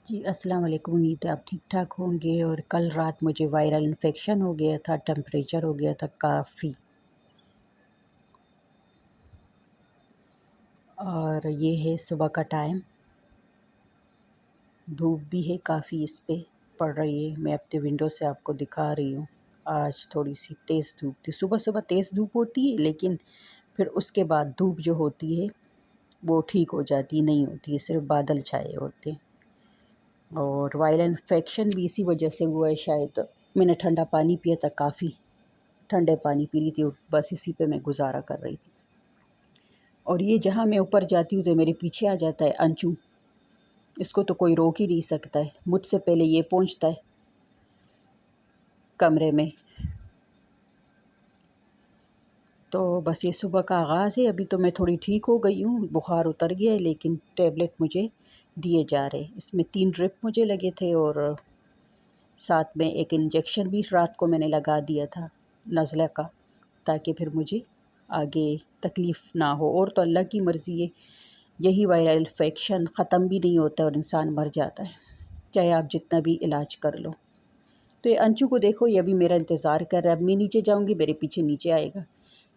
جی السلام علیکم، امید ہے آپ ٹھیک ٹھاک ہوں گے۔ اور کل رات مجھے وائرل انفیکشن ہو گیا تھا، ٹمپریچر ہو گیا تھا کافی، اور یہ ہے صبح کا ٹائم، دھوپ بھی ہے کافی اس پہ پڑ رہی ہے۔ میں اپنے ونڈو سے آپ کو دکھا رہی ہوں، آج تھوڑی سی تیز دھوپ تھی۔ صبح صبح تیز دھوپ ہوتی ہے، لیکن پھر اس کے بعد دھوپ جو ہوتی ہے وہ ٹھیک ہو جاتی نہیں ہوتی ہے، صرف بادل چھائے ہوتے ہیں۔ اور وائرل انفیکشن بھی اسی وجہ سے ہوا ہے شاید۔ میں نے ٹھنڈا پانی پیا تھا، کافی ٹھنڈے پانی پی رہی تھی، بس اسی پہ میں گزارا کر رہی تھی۔ اور یہ جہاں میں اوپر جاتی ہوں تو میرے پیچھے آ جاتا ہے انچو، اس کو تو کوئی روک ہی نہیں سکتا ہے، مجھ سے پہلے یہ پہنچتا ہے کمرے میں۔ تو بس یہ صبح کا آغاز ہے۔ ابھی تو میں تھوڑی ٹھیک ہو گئی ہوں، بخار اتر گیا ہے، لیکن ٹیبلٹ مجھے دیے جا رہے۔ اس میں 3 ڈرپ مجھے لگے تھے، اور ساتھ میں ایک انجیکشن بھی رات کو میں نے لگا دیا تھا نزلہ کا، تاکہ پھر مجھے آگے تکلیف نہ ہو۔ اور تو اللہ کی مرضی ہے، یہی وائرل انفیکشن ختم بھی نہیں ہوتا اور انسان مر جاتا ہے، چاہے آپ جتنا بھی علاج کر لو۔ تو یہ انچو کو دیکھو، یہ ابھی میرا انتظار کر رہا ہے۔ اب میں نیچے جاؤں گی، میرے پیچھے نیچے آئے گا۔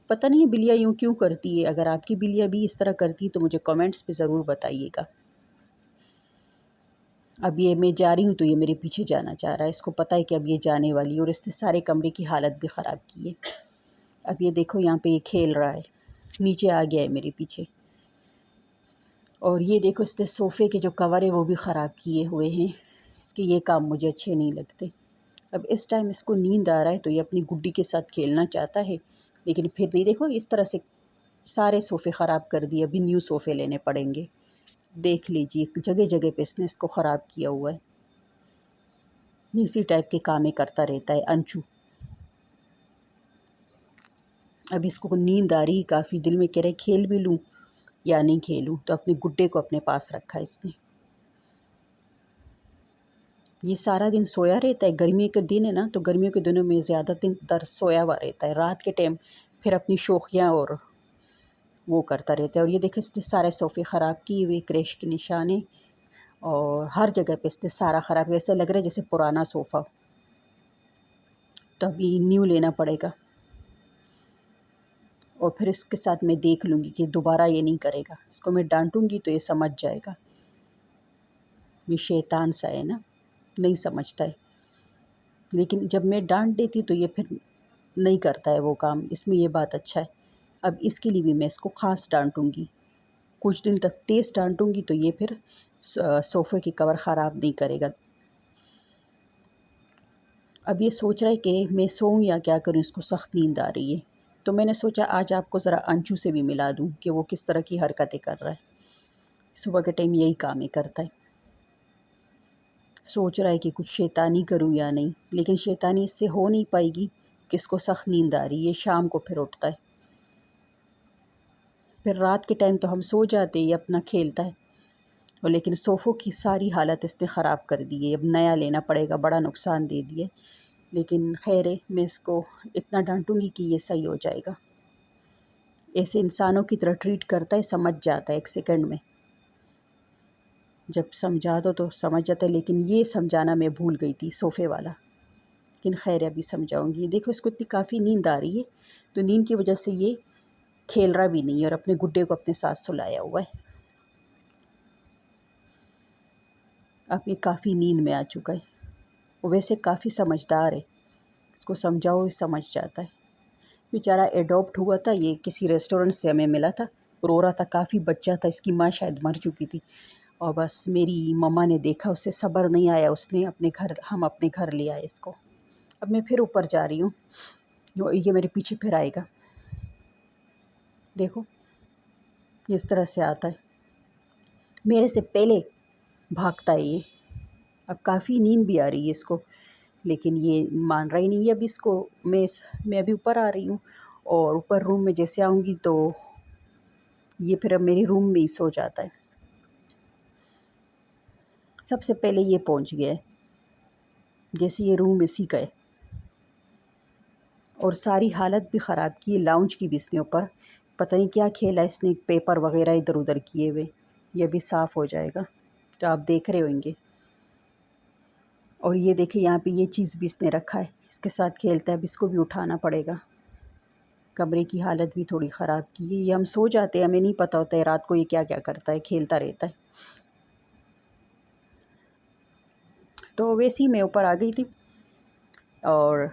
پتہ نہیں بلیاں یوں کیوں کرتی ہے، اگر آپ کی بلیاں بھی اس طرح کرتی تو مجھے کمنٹس پہ ضرور بتائیے گا۔ اب یہ میں جا رہی ہوں تو یہ میرے پیچھے جانا چاہ رہا ہے، اس کو پتہ ہے کہ اب یہ جانے والی ہے، اور اس نے سارے کمرے کی حالت بھی خراب کی ہے۔ اب یہ دیکھو یہاں پہ یہ کھیل رہا ہے، نیچے آ گیا ہے میرے پیچھے۔ اور یہ دیکھو اس نے صوفے کے جو کور ہے وہ بھی خراب کیے ہوئے ہیں، اس کے یہ کام مجھے اچھے نہیں لگتے۔ اب اس ٹائم اس کو نیند آ رہا ہے تو یہ اپنی گڈی کے ساتھ کھیلنا چاہتا ہے، لیکن پھر نہیں۔ دیکھو اس طرح سے سارے صوفے خراب کر دیے، ابھی نیو صوفے لینے پڑیں گے۔ دیکھ لیجیے جگہ جگہ پہ اس نے اس کو خراب کیا ہوا ہے۔ اسی ٹائپ کے کامیں کرتا رہتا ہے انچو۔ اب اس کو نیند آ رہی کافی، دل میں کہہ رہے کھیل بھی لوں یا نہیں کھیلوں، تو اپنے گڈے کو اپنے پاس رکھا اس نے۔ یہ سارا دن سویا رہتا ہے، گرمی کے دن ہے نا، تو گرمیوں کے دنوں میں زیادہ دن تر سویا ہوا رہتا ہے، رات کے ٹائم پھر اپنی شوخیاں اور وہ کرتا رہتا ہے۔ اور یہ دیکھیں اس نے سارے صوفے خراب کیے ہوئے، کریش کے نشانے، اور ہر جگہ پہ اس نے سارا خراب کیا، ایسا لگ رہا ہے جیسے پرانا صوفہ ہو۔ تو ابھی نیو لینا پڑے گا، اور پھر اس کے ساتھ میں دیکھ لوں گی کہ دوبارہ یہ نہیں کرے گا۔ اس کو میں ڈانٹوں گی تو یہ سمجھ جائے گا، یہ شیطان سا ہے نا، نہیں سمجھتا ہے۔ لیکن جب میں ڈانٹ دیتی تو یہ پھر نہیں کرتا ہے وہ کام، اس میں یہ بات اچھا ہے۔ اب اس کے لیے بھی میں اس کو خاص ڈانٹوں گی، کچھ دن تک تیز ڈانٹوں گی تو یہ پھر صوفے کی کور خراب نہیں کرے گا۔ اب یہ سوچ رہا ہے کہ میں سوؤں یا کیا کروں، اس کو سخت نیند آ رہی ہے۔ تو میں نے سوچا آج آپ کو ذرا انچو سے بھی ملا دوں کہ وہ کس طرح کی حرکتیں کر رہا ہے۔ صبح کے ٹائم یہی کام ہی کرتا ہے، سوچ رہا ہے کہ کچھ شیطانی کروں یا نہیں، لیکن شیطانی اس سے ہو نہیں پائے گی کہ اس کو سخت نیند آ رہی ہے۔ شام کو پھر اٹھتا ہے، پھر رات کے ٹائم تو ہم سو جاتے ہیں، یہ اپنا کھیلتا ہے، اور لیکن صوفوں کی ساری حالت اس نے خراب کر دی ہے۔ اب نیا لینا پڑے گا، بڑا نقصان دے دیا، لیکن خیر ہے، میں اس کو اتنا ڈانٹوں گی کہ یہ صحیح ہو جائے گا۔ ایسے انسانوں کی طرح ٹریٹ کرتا ہے، سمجھ جاتا ہے 1 سیکنڈ میں، جب سمجھا دو تو سمجھ جاتا ہے۔ لیکن یہ سمجھانا میں بھول گئی تھی صوفے والا، لیکن خیر ابھی سمجھاؤں گی۔ دیکھو اس کو اتنی کافی نیند آ رہی ہے، تو نیند کی وجہ سے یہ کھیل رہا بھی نہیں ہے، اور اپنے گڈے کو اپنے ساتھ سلایا ہوا ہے۔ اب یہ کافی نیند میں آ چکا ہے، وہ ویسے کافی سمجھدار ہے، اس کو سمجھاؤ سمجھ جاتا ہے۔ بیچارہ ایڈاپٹ ہوا تھا، یہ کسی ریسٹورنٹ سے ہمیں ملا تھا، رو رہا تھا، کافی بچہ تھا، اس کی ماں شاید مر چکی تھی، اور بس میری مما نے دیکھا، اس سے صبر نہیں آیا، اس نے ہم اپنے گھر لے آئے اس کو۔ اب میں پھر اوپر جا رہی ہوں، یہ میرے پیچھے پھر آئے گا، دیکھو اس طرح سے آتا ہے، میرے سے پہلے بھاگتا ہے یہ۔ اب کافی نیند بھی آ رہی ہے اس کو، لیکن یہ مان رہا ہی نہیں ہے۔ اب اس کو میں ابھی اوپر آ رہی ہوں، اور اوپر روم میں جیسے آؤں گی تو یہ پھر اب میرے روم میں ہی سو جاتا ہے۔ سب سے پہلے یہ پہنچ گیا ہے، جیسے یہ روم اسی کا ہے، اور ساری حالت بھی خراب کی ہے، لاؤنج کی بھی اس نے اوپر پتہ نہیں کیا کھیلا اس نے، پیپر وغیرہ ادھر ادھر کیے ہوئے۔ یہ بھی صاف ہو جائے گا، تو آپ دیکھ رہے ہوئیں گے۔ اور یہ دیکھیں یہاں پہ یہ چیز بھی اس نے رکھا ہے، اس کے ساتھ کھیلتا ہے، اب اس کو بھی اٹھانا پڑے گا۔ کمرے کی حالت بھی تھوڑی خراب کی ہے، یہ ہم سو جاتے ہیں، ہمیں نہیں پتہ ہوتا ہے رات کو یہ کیا کیا کرتا ہے، کھیلتا رہتا ہے۔ تو ویسے ہی میں اوپر آ گئی تھی، اور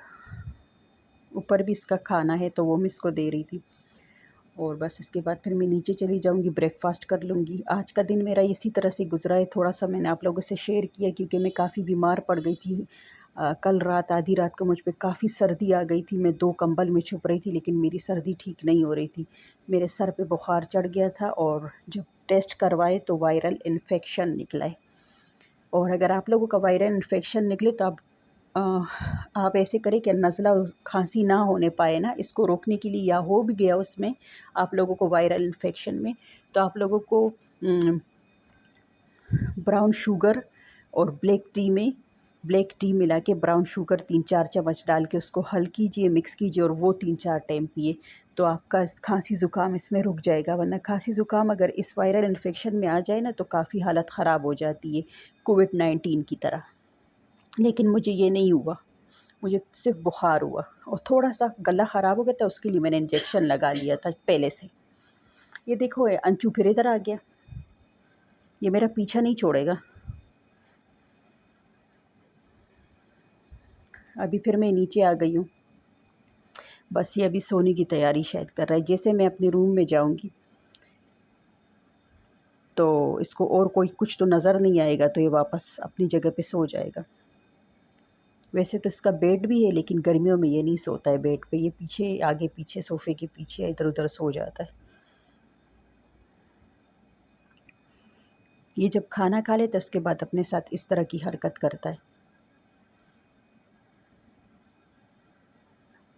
اوپر بھی اس کا کھانا ہے تو وہ میں اس کو دے رہی تھی، اور بس اس کے بعد پھر میں نیچے چلی جاؤں گی، بریک فاسٹ کر لوں گی۔ آج کا دن میرا اسی طرح سے گزرا ہے، تھوڑا سا میں نے آپ لوگوں سے شیئر کیا کیونکہ میں کافی بیمار پڑ گئی تھی۔ کل رات آدھی رات کو مجھ پہ کافی سردی آ گئی تھی، میں 2 کمبل میں چھپ رہی تھی لیکن میری سردی ٹھیک نہیں ہو رہی تھی، میرے سر پہ بخار چڑھ گیا تھا، اور جب ٹیسٹ کروائے تو وائرل انفیکشن نکلا ہے۔ اور اگر آپ لوگوں کا وائرل انفیکشن نکلے تو آپ ایسے کریں کہ نزلہ اور کھانسی نہ ہونے پائے نا، اس کو روکنے کے لیے، یا ہو بھی گیا اس میں آپ لوگوں کو وائرل انفیکشن میں، تو آپ لوگوں کو براؤن شوگر اور بلیک ٹی ملا کے براؤن شوگر 3-4 چمچ ڈال کے اس کو حل کیجئے، مکس کیجئے، اور وہ 3-4 ٹائم پیے تو آپ کا کھانسی زکام اس میں رک جائے گا، ورنہ کھانسی زکام اگر اس وائرل انفیکشن میں آ جائے نا تو کافی حالت خراب ہو جاتی ہے، کووڈ-19 کی طرح۔ لیکن مجھے یہ نہیں ہوا، مجھے صرف بخار ہوا، اور تھوڑا سا گلا خراب ہو گیا تھا، اس کے لیے میں نے انجیکشن لگا لیا تھا پہلے سے۔ یہ دیکھو انچو پھر ادھر آ گیا، یہ میرا پیچھا نہیں چھوڑے گا۔ ابھی پھر میں نیچے آ گئی ہوں، بس یہ ابھی سونے کی تیاری شاید کر رہا ہے، جیسے میں اپنے روم میں جاؤں گی تو اس کو اور کوئی کچھ تو نظر نہیں آئے گا تو یہ واپس اپنی جگہ پہ سو جائے گا۔ ویسے تو اس کا بیڈ بھی ہے لیکن گرمیوں میں یہ نہیں سوتا ہے بیڈ پہ، یہ پیچھے آگے پیچھے صوفے کے پیچھے ادھر ادھر سو جاتا ہے۔ یہ جب کھانا کھا لیتا ہے اس کے بعد اپنے ساتھ اس طرح کی حرکت کرتا ہے۔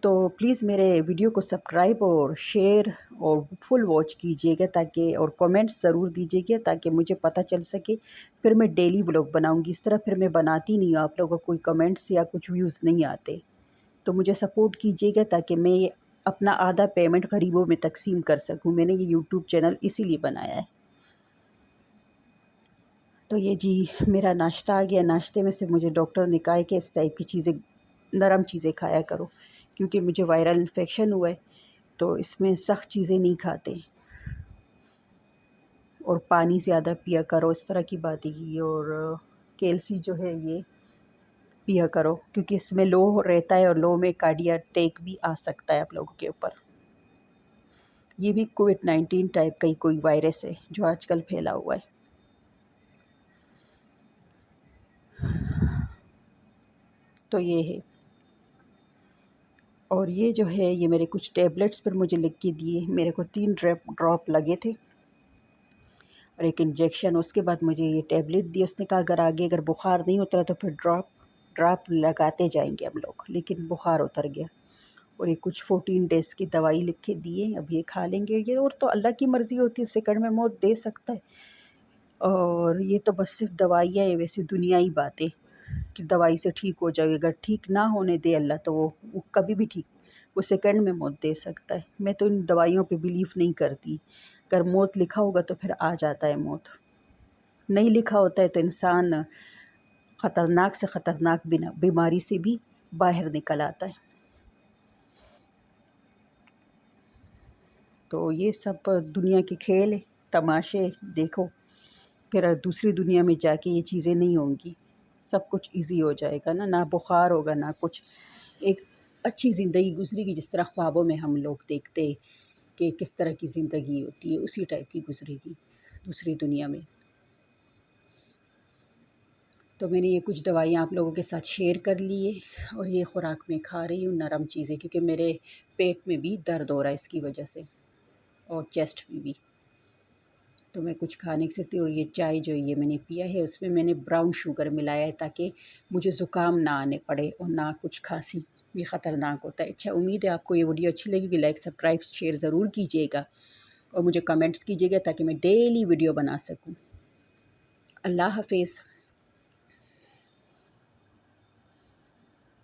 تو پلیز میرے ویڈیو کو سبسکرائب اور شیئر اور فل واچ کیجیے گا تاکہ، اور کومنٹس ضرور دیجیے گا تاکہ مجھے پتہ چل سکے، پھر میں ڈیلی ولاگ بناؤں گی۔ اس طرح پھر میں بناتی نہیں ہوں، آپ لوگوں کو کوئی کمنٹس یا کچھ ویوز نہیں آتے، تو مجھے سپورٹ کیجیے گا تاکہ میں اپنا آدھا پیمنٹ غریبوں میں تقسیم کر سکوں۔ میں نے یہ یوٹیوب چینل اسی لیے بنایا ہے۔ تو یہ جی میرا ناشتہ آ گیا، ناشتے میں سے مجھے ڈاکٹر نے کہا ہے کہ اس ٹائپ کی چیزیں، نرم چیزیں کھایا کرو، کیونکہ مجھے وائرل انفیکشن ہوا ہے تو اس میں سخت چیزیں نہیں کھاتے، اور پانی زیادہ پیا کرو، اس طرح کی باتیں کی، اور کیلسی جو ہے یہ پیا کرو کیونکہ اس میں لو رہتا ہے، اور لو میں کارڈیاک بھی آ سکتا ہے آپ لوگوں کے اوپر۔ یہ بھی کووڈ-19 ٹائپ کا ہی کوئی وائرس ہے جو آج کل پھیلا ہوا ہے۔ تو یہ ہے، اور یہ جو ہے یہ میرے کچھ ٹیبلٹس پر مجھے لکھ کے دیے، میرے کو 3 ڈراپ لگے تھے اور ایک انجیکشن، اس کے بعد مجھے یہ ٹیبلٹ دی۔ اس نے کہا اگر بخار نہیں اترا تو پھر ڈراپ لگاتے جائیں گے ہم لوگ، لیکن بخار اتر گیا، اور یہ کچھ 14 ڈیز کی دوائی لکھ کے دیے، اب یہ کھا لیں گے یہ، اور تو اللہ کی مرضی ہوتی ہے، سیکنڈ میں موت دے سکتا ہے، اور یہ تو بس صرف دوائیاں ہیں، ویسے دنیائی باتیں کہ دوائی سے ٹھیک ہو جائے، اگر ٹھیک نہ ہونے دے اللہ تو وہ کبھی بھی وہ سیکنڈ میں موت دے سکتا ہے۔ میں تو ان دوائیوں پہ بیلیو نہیں کرتی، اگر موت لکھا ہوگا تو پھر آ جاتا ہے موت، نہیں لکھا ہوتا ہے تو انسان خطرناک سے خطرناک بیماری سے بھی باہر نکل آتا ہے۔ تو یہ سب دنیا کے کھیل تماشے دیکھو، پھر دوسری دنیا میں جا کے یہ چیزیں نہیں ہوں گی، سب کچھ ایزی ہو جائے گا نا، نہ بخار ہوگا نہ کچھ، ایک اچھی زندگی گزرے گی، جس طرح خوابوں میں ہم لوگ دیکھتے کہ کس طرح کی زندگی ہوتی ہے، اسی ٹائپ کی گزرے گی دوسری دنیا میں۔ تو میں نے یہ کچھ دوائیاں آپ لوگوں کے ساتھ شیئر کر لی ہے، اور یہ خوراک میں کھا رہی ہوں نرم چیزیں، کیونکہ میرے پیٹ میں بھی درد ہو رہا ہے اس کی وجہ سے، اور چیسٹ میں بھی، تو میں کچھ کھا نہیں سکتی۔ اور یہ چائے جو یہ میں نے پیا ہے اس میں میں نے براؤن شوگر ملایا ہے تاکہ مجھے زکام نہ آنے پڑے اور نہ کچھ کھانسی، یہ خطرناک ہوتا ہے۔ اچھا، امید ہے آپ کو یہ ویڈیو اچھی لگے گی، لائک سبسکرائب شیئر ضرور کیجیے گا، اور مجھے کمنٹس کیجیے گا تاکہ میں ڈیلی ویڈیو بنا سکوں۔ اللہ حافظ۔